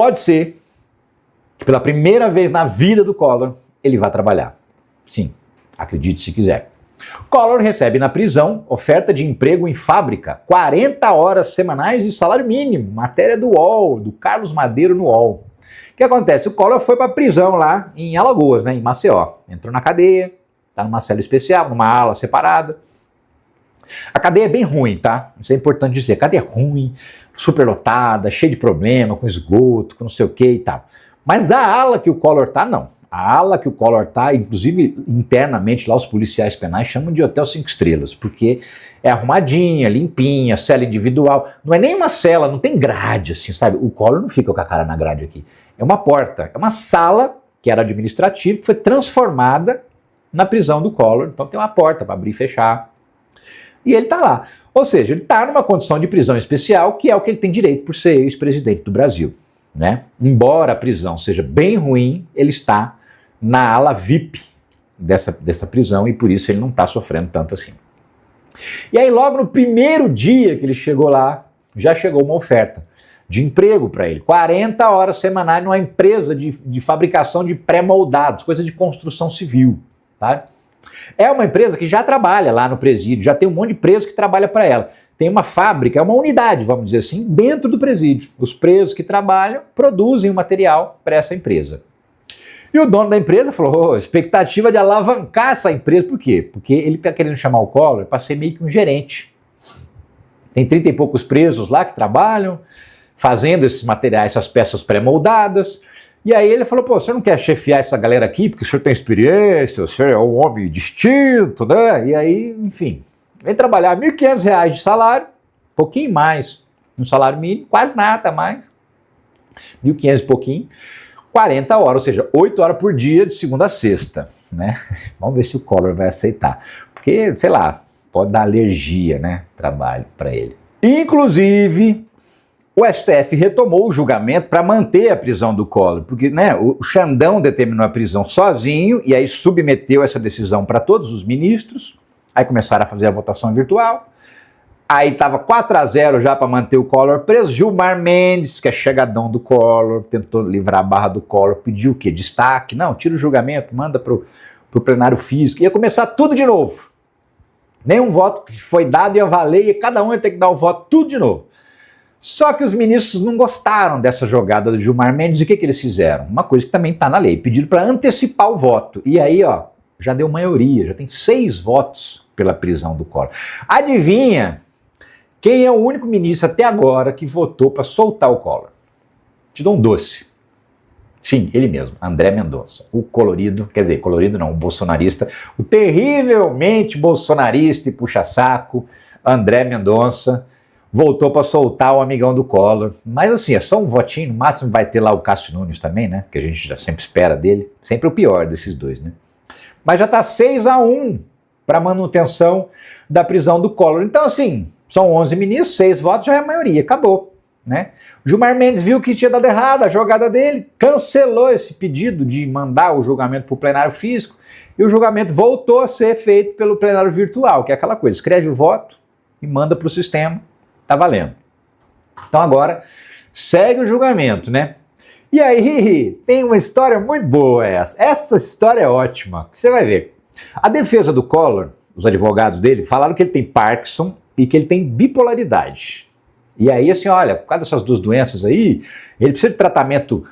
pode ser que pela primeira vez na vida do Collor ele vá trabalhar. Sim, acredite se quiser. Collor recebe na prisão oferta de emprego em fábrica, 40 horas semanais e salário mínimo, matéria do UOL, do Carlos Madeiro no UOL. O que acontece? O Collor foi para a prisão lá em Alagoas, né, em Maceió. Entrou na cadeia, está numa cela especial, numa ala separada. A cadeia é bem ruim, tá? Isso é importante dizer. A cadeia é ruim, superlotada, cheia de problema, com esgoto, com não sei o que e tal. Mas a ala que o Collor tá, não. A ala que o Collor tá, inclusive internamente lá os policiais penais chamam de hotel 5 estrelas, porque é arrumadinha, limpinha, cela individual. Não é nem uma cela, não tem grade assim, sabe? O Collor não fica com a cara na grade aqui. É uma porta, é uma sala que era administrativa, que foi transformada na prisão do Collor. Então tem uma porta para abrir e fechar. E ele tá lá. Ou seja, ele tá numa condição de prisão especial, que é o que ele tem direito por ser ex-presidente do Brasil, né? Embora a prisão seja bem ruim, ele está na ala VIP dessa prisão e por isso ele não está sofrendo tanto assim. E aí logo no primeiro dia que ele chegou lá, já chegou uma oferta de emprego para ele, 40 horas semanais numa empresa de fabricação de pré-moldados, coisa de construção civil, tá? É uma empresa que já trabalha lá no presídio, já tem um monte de preso que trabalha para ela. Tem uma fábrica, é uma unidade, vamos dizer assim, dentro do presídio. Os presos que trabalham produzem o material para essa empresa. E o dono da empresa falou, expectativa de alavancar essa empresa, por quê? Porque ele está querendo chamar o Collor para ser meio que um gerente. Tem 30 e poucos presos lá que trabalham, fazendo esses materiais, essas peças pré-moldadas. E aí ele falou, pô, você não quer chefiar essa galera aqui, porque o senhor tem experiência, o senhor é um homem distinto, né? E aí, enfim, vem trabalhar R$ 1.500 de salário, pouquinho mais, um salário mínimo, quase nada mais, 1.500 e pouquinho, 40 horas, ou seja, 8 horas por dia de segunda a sexta, né? Vamos ver se o Collor vai aceitar, porque, sei lá, pode dar alergia, né, trabalho para ele. Inclusive, o STF retomou o julgamento para manter a prisão do Collor, porque, né, o Xandão determinou a prisão sozinho e aí submeteu essa decisão para todos os ministros, aí começaram a fazer a votação virtual, aí estava 4-0 já para manter o Collor preso. Gilmar Mendes, que é chegadão do Collor, tentou livrar a barra do Collor, pediu o quê? Destaque? Não, tira o julgamento, manda para o plenário físico, ia começar tudo de novo. Nenhum voto que foi dado ia valer, e cada um ia ter que dar o voto tudo de novo. Só que os ministros não gostaram dessa jogada do Gilmar Mendes, e o que eles fizeram? Uma coisa que também está na lei, pediram para antecipar o voto. E aí, ó, já deu maioria, já tem 6 votos pela prisão do Collor. Adivinha quem é o único ministro até agora que votou para soltar o Collor? Te dou um doce. Sim, ele mesmo, André Mendonça. O colorido, quer dizer, colorido não, o bolsonarista, o terrivelmente bolsonarista e puxa-saco, André Mendonça, voltou para soltar o amigão do Collor. Mas assim, é só um votinho, no máximo vai ter lá o Cássio Nunes também, né? Que a gente já sempre espera dele. Sempre o pior desses dois, né? Mas já está 6-1 para manutenção da prisão do Collor. Então, assim, são 11 ministros, 6 votos, já é a maioria, acabou, né? O Gilmar Mendes viu que tinha dado errado a jogada dele, cancelou esse pedido de mandar o julgamento para o plenário físico e o julgamento voltou a ser feito pelo plenário virtual, que é aquela coisa, escreve o voto e manda para o sistema, tá valendo. Então agora segue o julgamento, né? E aí tem uma história muito boa essa história é ótima, você vai ver. A defesa do Collor, os advogados dele, falaram que ele tem Parkinson e que ele tem bipolaridade. E aí, assim, olha, por causa dessas duas doenças aí, ele precisa de tratamento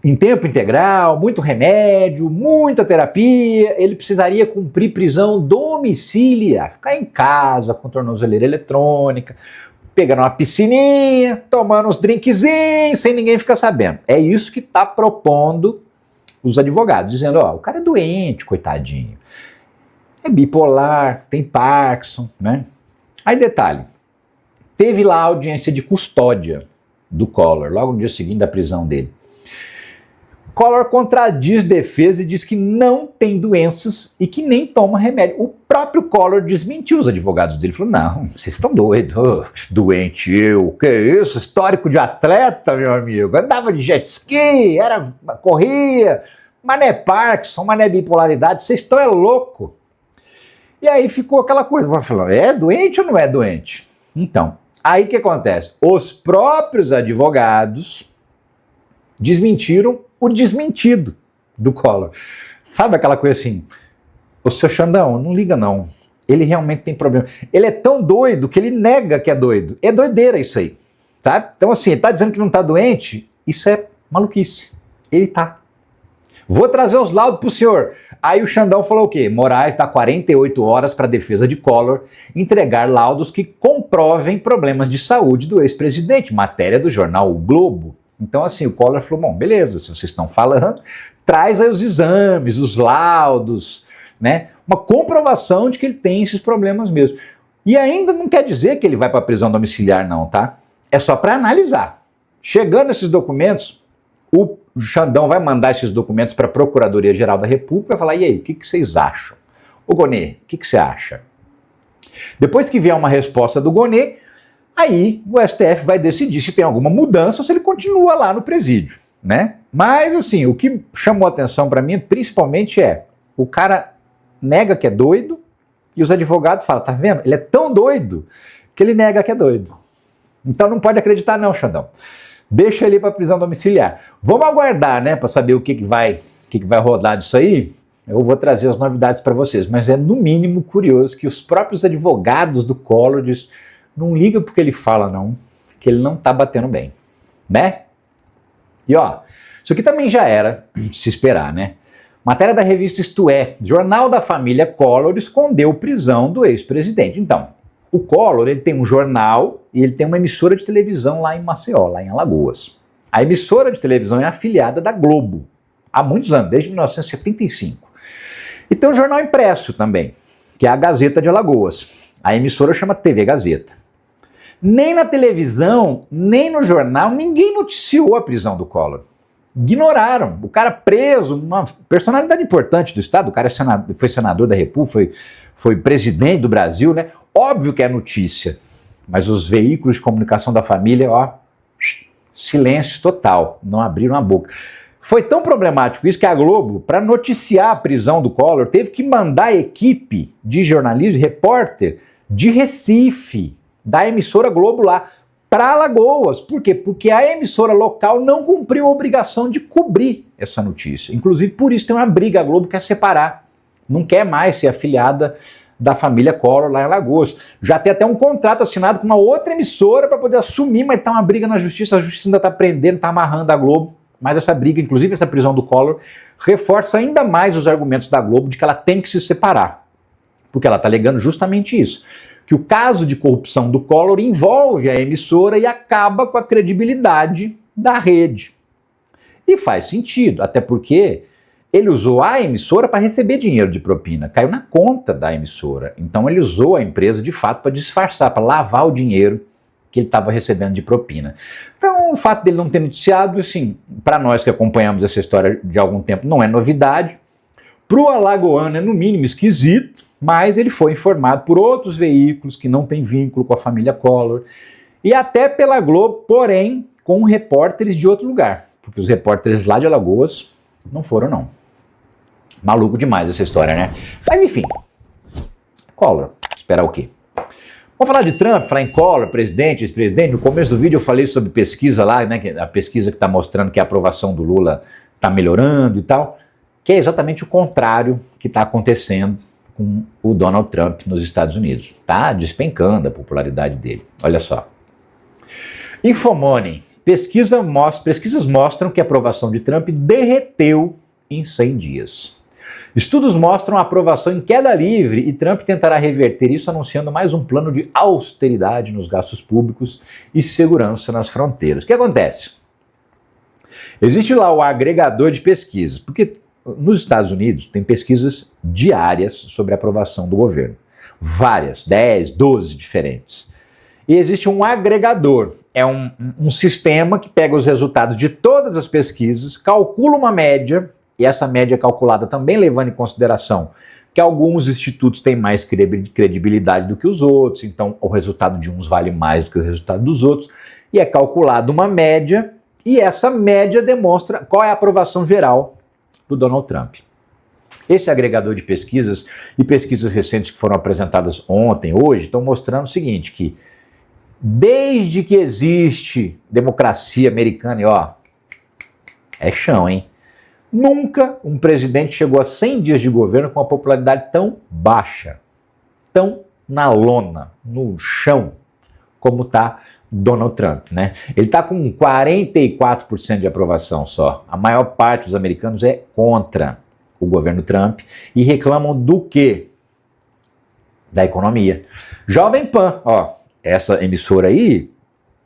em tempo integral, muito remédio, muita terapia, ele precisaria cumprir prisão domiciliar, ficar em casa com tornozeleira eletrônica, pegando uma piscininha, tomando uns drinkzinhos, sem ninguém ficar sabendo. É isso que está propondo os advogados, dizendo, ó, o cara é doente, coitadinho, é bipolar, tem Parkinson, né? Aí detalhe, teve lá a audiência de custódia do Collor, logo no dia seguinte da prisão dele. Collor contradiz defesa e diz que não tem doenças e que nem toma remédio. O próprio Collor desmentiu os advogados dele, falou, não, vocês estão doidos, doente eu, que isso, histórico de atleta, meu amigo, andava de jet ski, corria, mas não é Parkinson, mas não é bipolaridade, vocês estão louco. E aí ficou aquela coisa, falando, é doente ou não é doente? Então, aí o que acontece? Os próprios advogados desmentiram o desmentido do Collor. Sabe aquela coisa assim, o seu Xandão, não liga não, ele realmente tem problema. Ele é tão doido que ele nega que é doido. É doideira isso aí, tá? Então assim, ele tá dizendo que não tá doente, isso é maluquice. Ele tá. Vou trazer os laudos pro senhor. Aí o Xandão falou o quê? Moraes dá 48 horas para a defesa de Collor entregar laudos que comprovem problemas de saúde do ex-presidente. Matéria do jornal O Globo. Então assim, o Collor falou, bom, beleza, se vocês estão falando, traz aí os exames, os laudos, né? Uma comprovação de que ele tem esses problemas mesmo. E ainda não quer dizer que ele vai para a prisão domiciliar não, tá? É só para analisar. Chegando esses documentos, o Xandão vai mandar esses documentos para a Procuradoria-Geral da República e vai falar, e aí, o que vocês acham? Ô Gonê, o que você acha? Depois que vier uma resposta do Gonê, aí o STF vai decidir se tem alguma mudança ou se ele continua lá no presídio, né? Mas assim, o que chamou atenção para mim principalmente é, o cara nega que é doido e os advogados falam, tá vendo? Ele é tão doido que ele nega que é doido. Então não pode acreditar não, Xandão. Deixa ele para prisão domiciliar. Vamos aguardar, né, para saber o que vai rodar disso aí. Eu vou trazer as novidades para vocês, mas é no mínimo curioso que os próprios advogados do Collor dizem, não liga porque ele fala não, que ele não tá batendo bem, né? E ó, isso aqui também já era se esperar, né? Matéria da revista Isto É, jornal da família Collor escondeu prisão do ex-presidente. Então, o Collor, ele tem um jornal e ele tem uma emissora de televisão lá em Maceió, lá em Alagoas. A emissora de televisão é afiliada da Globo, há muitos anos, desde 1975. E tem um jornal impresso também, que é a Gazeta de Alagoas. A emissora chama TV Gazeta. Nem na televisão, nem no jornal, ninguém noticiou a prisão do Collor. Ignoraram. O cara preso, uma personalidade importante do Estado, o cara foi senador da República, foi presidente do Brasil, né? Óbvio que é notícia, mas os veículos de comunicação da família, ó, silêncio total, não abriram a boca. Foi tão problemático isso que a Globo, para noticiar a prisão do Collor, teve que mandar a equipe de jornalismo, repórter, de Recife, da emissora Globo lá, para Alagoas. Por quê? Porque a emissora local não cumpriu a obrigação de cobrir essa notícia. Inclusive, por isso tem uma briga, a Globo quer separar, não quer mais ser afiliada da família Collor lá em Alagoas. Já tem até um contrato assinado com uma outra emissora para poder assumir, mas tá uma briga na justiça, a justiça ainda tá prendendo, tá amarrando a Globo, mas essa briga, inclusive essa prisão do Collor, reforça ainda mais os argumentos da Globo de que ela tem que se separar, porque ela tá alegando justamente isso, que o caso de corrupção do Collor envolve a emissora e acaba com a credibilidade da rede. E faz sentido, até porque ele usou a emissora para receber dinheiro de propina, caiu na conta da emissora. Então ele usou a empresa de fato para disfarçar, para lavar o dinheiro que ele estava recebendo de propina. Então o fato dele não ter noticiado, assim, para nós que acompanhamos essa história de algum tempo, não é novidade. Para o alagoano é no mínimo esquisito, mas ele foi informado por outros veículos que não têm vínculo com a família Collor e até pela Globo, porém com repórteres de outro lugar, porque os repórteres lá de Alagoas não foram não. Maluco demais essa história, né? Mas enfim, Collor, esperar o quê? Vamos falar de Trump, falar em Collor, presidente, ex-presidente. No começo do vídeo eu falei sobre pesquisa lá, né? A pesquisa que está mostrando que a aprovação do Lula está melhorando e tal, que é exatamente o contrário que está acontecendo com o Donald Trump nos Estados Unidos. Tá despencando a popularidade dele. Olha só. Infomoney. Pesquisas mostram que a aprovação de Trump derreteu em 100 dias. Estudos mostram a aprovação em queda livre e Trump tentará reverter isso anunciando mais um plano de austeridade nos gastos públicos e segurança nas fronteiras. O que acontece? Existe lá o agregador de pesquisas, porque nos Estados Unidos tem pesquisas diárias sobre a aprovação do governo. Várias, 10, 12 diferentes. E existe um agregador, é um sistema que pega os resultados de todas as pesquisas, calcula uma média, e essa média é calculada também levando em consideração que alguns institutos têm mais credibilidade do que os outros, então o resultado de uns vale mais do que o resultado dos outros, e é calculada uma média, e essa média demonstra qual é a aprovação geral do Donald Trump. Esse agregador de pesquisas e pesquisas recentes que foram apresentadas ontem, hoje, estão mostrando o seguinte, que desde que existe democracia americana, e ó, É chão, hein? Nunca um presidente chegou a 100 dias de governo com uma popularidade tão baixa, tão na lona, no chão, como está Donald Trump, né? Ele está com 44% de aprovação só. A maior parte dos americanos é contra o governo Trump e reclamam do quê? Da economia. Jovem Pan, ó, essa emissora aí,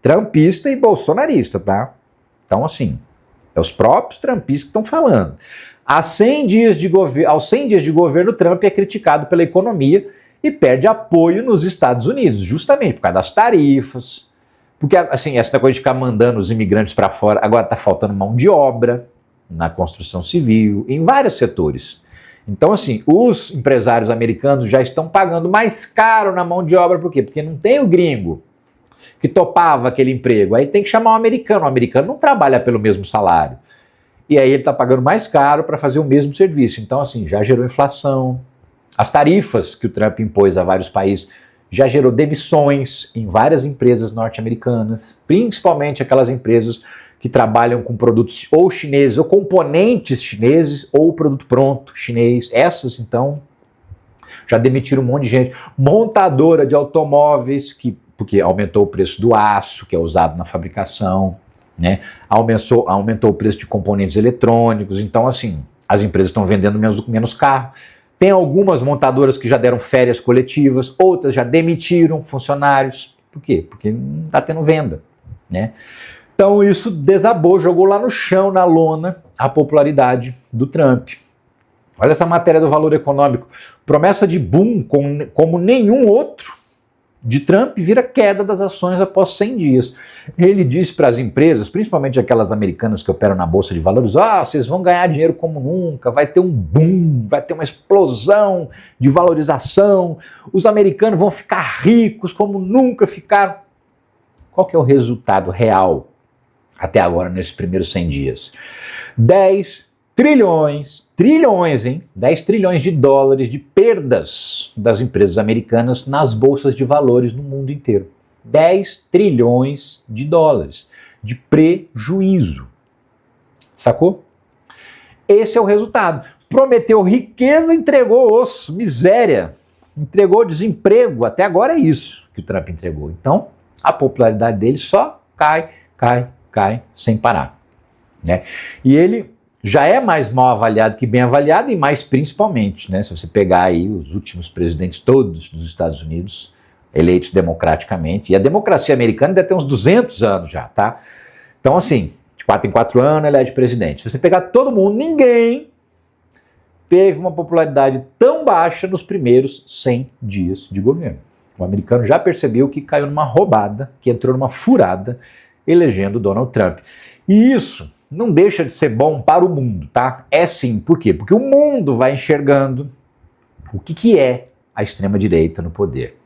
trumpista e bolsonarista, tá? Então, assim, é os próprios trumpistas que estão falando. Aos 100 dias de governo, Trump é criticado pela economia e perde apoio nos Estados Unidos, justamente por causa das tarifas, porque, assim, essa coisa de ficar mandando os imigrantes para fora, agora está faltando mão de obra na construção civil, em vários setores. Então, assim, os empresários americanos já estão pagando mais caro na mão de obra, por quê? Porque não tem o gringo que topava aquele emprego, aí tem que chamar o americano não trabalha pelo mesmo salário, e aí ele está pagando mais caro para fazer o mesmo serviço. Então, assim, já gerou inflação, as tarifas que o Trump impôs a vários países já gerou demissões em várias empresas norte-americanas, principalmente aquelas empresas que trabalham com produtos ou chineses, ou componentes chineses, ou produto pronto chinês. Essas, então, já demitiram um monte de gente. Montadora de automóveis, porque aumentou o preço do aço, que é usado na fabricação, né? Aumentou o preço de componentes eletrônicos. Então, assim, as empresas estão vendendo menos carro. Tem algumas montadoras que já deram férias coletivas, outras já demitiram funcionários. Por quê? Porque não está tendo venda, né? Então isso desabou, jogou lá no chão, na lona, a popularidade do Trump. Olha essa matéria do Valor Econômico. Promessa de boom como nenhum outro de Trump vira queda das ações após 100 dias. Ele disse para as empresas, principalmente aquelas americanas que operam na Bolsa de Valores, vocês vão ganhar dinheiro como nunca, vai ter um boom, vai ter uma explosão de valorização, os americanos vão ficar ricos como nunca ficaram. Qual que é o resultado real até agora, nesses primeiros 100 dias? 10 trilhões, 10 trilhões de dólares de perdas das empresas americanas nas bolsas de valores no mundo inteiro. 10 trilhões de dólares de prejuízo. Sacou? Esse é o resultado. Prometeu riqueza, entregou osso, miséria, entregou desemprego. Até agora é isso que o Trump entregou. Então, a popularidade dele só cai sem parar, né? E ele já é mais mal avaliado que bem avaliado, e mais principalmente, né? Se você pegar aí os últimos presidentes todos dos Estados Unidos, eleitos democraticamente, e a democracia americana deve ter uns 200 anos já, tá? Então, assim, de 4 em 4 anos ele é de presidente. Se você pegar todo mundo, ninguém teve uma popularidade tão baixa nos primeiros 100 dias de governo. O americano já percebeu que caiu numa roubada, que entrou numa furada, elegendo Donald Trump. E isso não deixa de ser bom para o mundo, tá? É sim. Por quê? Porque o mundo vai enxergando o que é a extrema-direita no poder,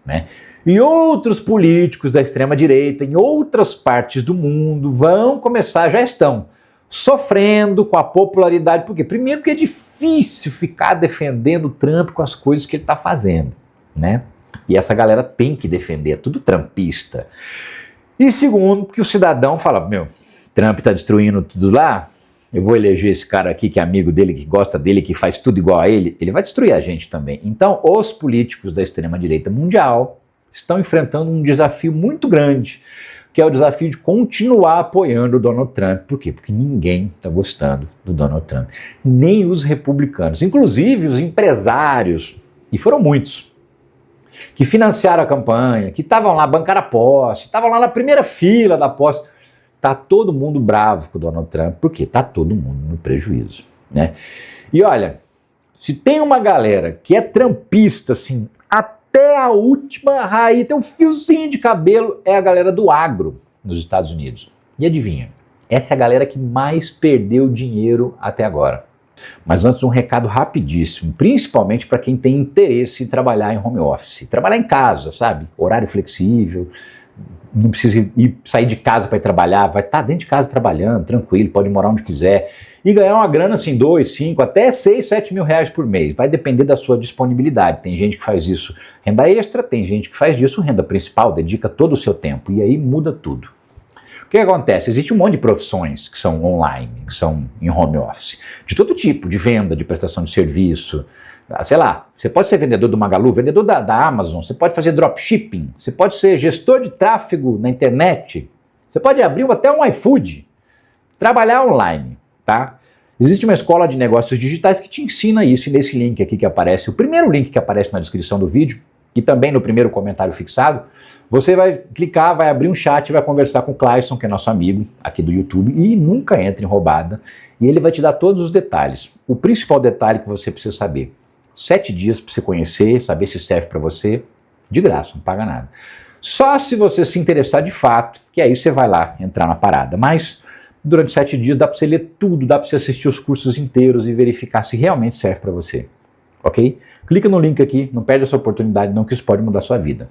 né? E outros políticos da extrema-direita em outras partes do mundo vão começar, já estão sofrendo com a popularidade. Por quê? Primeiro porque é difícil ficar defendendo o Trump com as coisas que ele está fazendo, né? E essa galera tem que defender, é tudo trumpista. E segundo, porque o cidadão fala, Trump está destruindo tudo lá, eu vou eleger esse cara aqui que é amigo dele, que gosta dele, que faz tudo igual a ele vai destruir a gente também. Então, os políticos da extrema-direita mundial estão enfrentando um desafio muito grande, que é o desafio de continuar apoiando o Donald Trump. Por quê? Porque ninguém está gostando do Donald Trump, nem os republicanos, inclusive os empresários, e foram muitos, que financiaram a campanha, que estavam lá, bancaram a posse, estavam lá na primeira fila da posse. Tá todo mundo bravo com o Donald Trump, porque tá todo mundo no prejuízo, né? E olha, se tem uma galera que é trumpista, assim, até a última raiz, tem um fiozinho de cabelo, é a galera do agro nos Estados Unidos. E adivinha, essa é a galera que mais perdeu dinheiro até agora. Mas antes, um recado rapidíssimo, principalmente para quem tem interesse em trabalhar em home office. Trabalhar em casa, sabe? Horário flexível, não precisa sair de casa para ir trabalhar, vai estar dentro de casa trabalhando, tranquilo, pode morar onde quiser. E ganhar uma grana assim, 2, 5, até 6, 7 mil reais por mês. Vai depender da sua disponibilidade. Tem gente que faz isso renda extra, tem gente que faz disso renda principal, dedica todo o seu tempo. E aí muda tudo. O que acontece? Existe um monte de profissões que são online, que são em home office, de todo tipo, de venda, de prestação de serviço, sei lá, você pode ser vendedor do Magalu, vendedor da Amazon, você pode fazer dropshipping, você pode ser gestor de tráfego na internet, você pode abrir até um iFood, trabalhar online, tá? Existe uma escola de negócios digitais que te ensina isso, e nesse link aqui que aparece, o primeiro link que aparece na descrição do vídeo, e também no primeiro comentário fixado, você vai clicar, vai abrir um chat e vai conversar com o Clayson, que é nosso amigo aqui do YouTube, e nunca entra em roubada, e ele vai te dar todos os detalhes. O principal detalhe que você precisa saber: 7 dias para você conhecer, saber se serve para você, de graça, não paga nada. Só se você se interessar de fato, que aí você vai lá entrar na parada. Mas durante 7 dias dá para você ler tudo, dá para você assistir os cursos inteiros e verificar se realmente serve para você. Ok? Clica no link aqui, não perde essa oportunidade não, que isso pode mudar a sua vida.